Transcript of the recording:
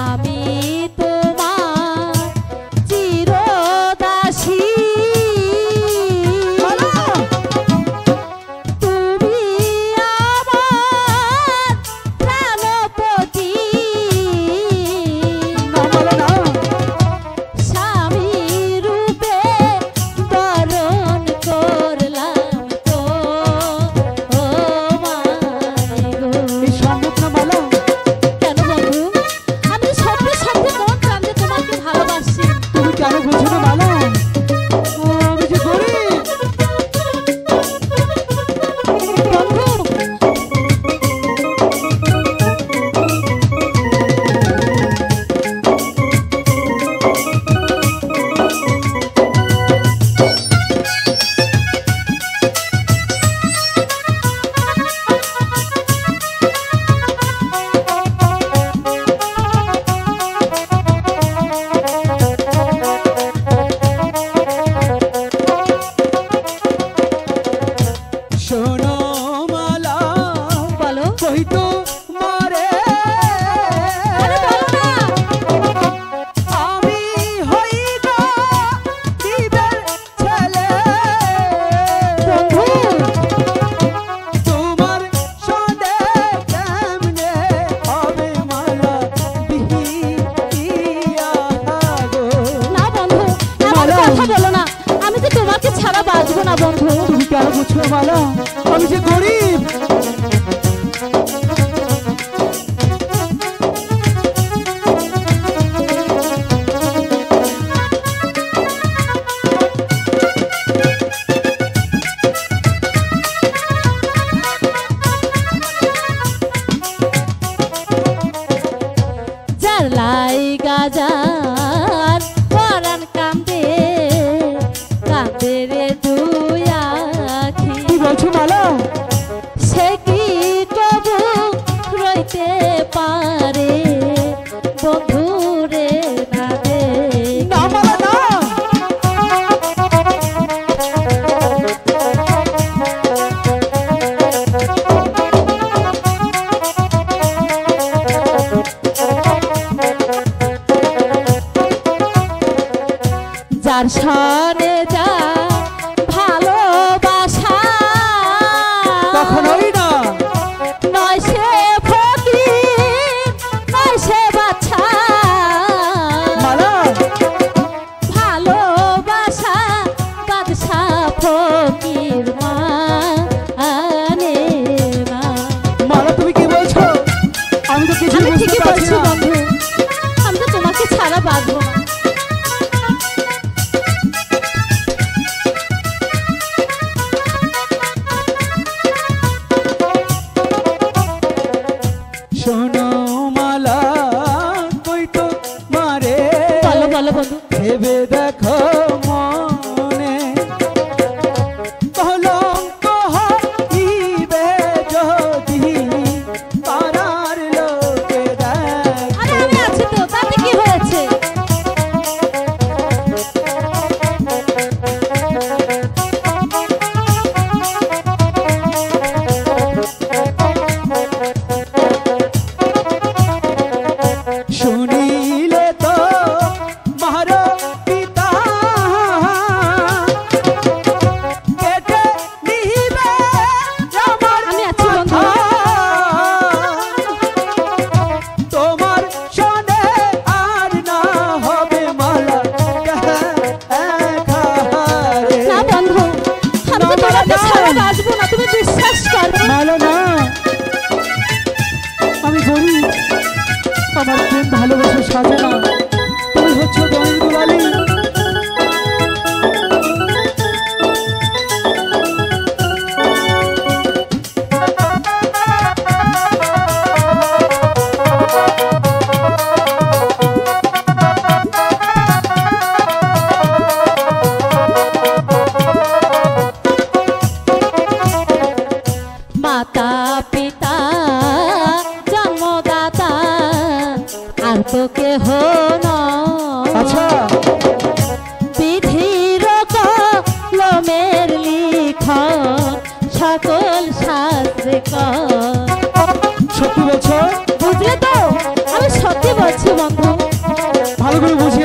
আমি তোমার চিরদাসী তুমি আমার প্রাণপতি স্বামী রূপে বরণ করলাম তো ও মাই গো। এই সম্ভব না মালা। কেন বন্ধু? আমি সত্যি সত্যি মন প্রাণ দিয়ে তোমাকে ভালোবাসি। তুমি কেন বুঝো না মালা? আমি যে গরিব। বন্ধু শোনো মালা, বলো। কই তো মারে আরে বলো না। আমি হই গো দিবের ছেলে। বন্ধু তোমার সঙ্গে কেমনে হবে মালা বিহিয়া গো। না বন্ধু, এমন মালা। কথা বলো না। আমি তো তোমাকে ছাড়া বাঁচবো না বন্ধু। তুমি কেন বুঝছো না মালা? আমি যে গরিব। যার লাইগা যার পরাণ কান্দে কান্দে রে দুই আখি, কি বলছো মালা? সে কি তবু রইতে পারে বন্ধু রে না দে। না মালা না। যার সানে যা ভালোবাসা কখনোই না। নয় সে ফকির নয় সে বাছা, মালা ভালোবাসা বাদশা ফকির মানে না। মালা তুমি কি বলছো? আমি তো কিছু আমি বুঝতে ঠিকই পারছি বলছি না। বন্ধু, আমি তো তোমাকে ছাড়া বাঁচবো না। শোনো মালা, কই তো মারে বলো বলো বন্ধু। ভেবে দেখো মনে কলঙ্ক হইবে যদি পাড়ার লোকে আরে দেখে। আমি আছি তো, তাতে কি হয়েছে? শুনিলে তো মার পিতা কেটে নিবে আমার আমি আছি বন্ধু। মাথা। তোমার সনে আর না হবে মালা একারে। না বন্ধু, আমি তো তোমাকে ছাড়া বাঁচবো না, তুমি বিশ্বাস করো। মালা না, আমি গরিব, আমার প্রেম ভালোবাসা সাজে না। তুমি হচ্ছ দয়ের দুলালি। মাতা পিতা জন্মদাতা আর তো কেহ নয়। আচ্ছা, বিধির কলমের লিখন সকল শাস্ত্রে কর। সত্যি বলছো? বুঝলে তো? আমি সত্যি বলছি। হচ্ছে বন্ধু? ভালো করে বুঝে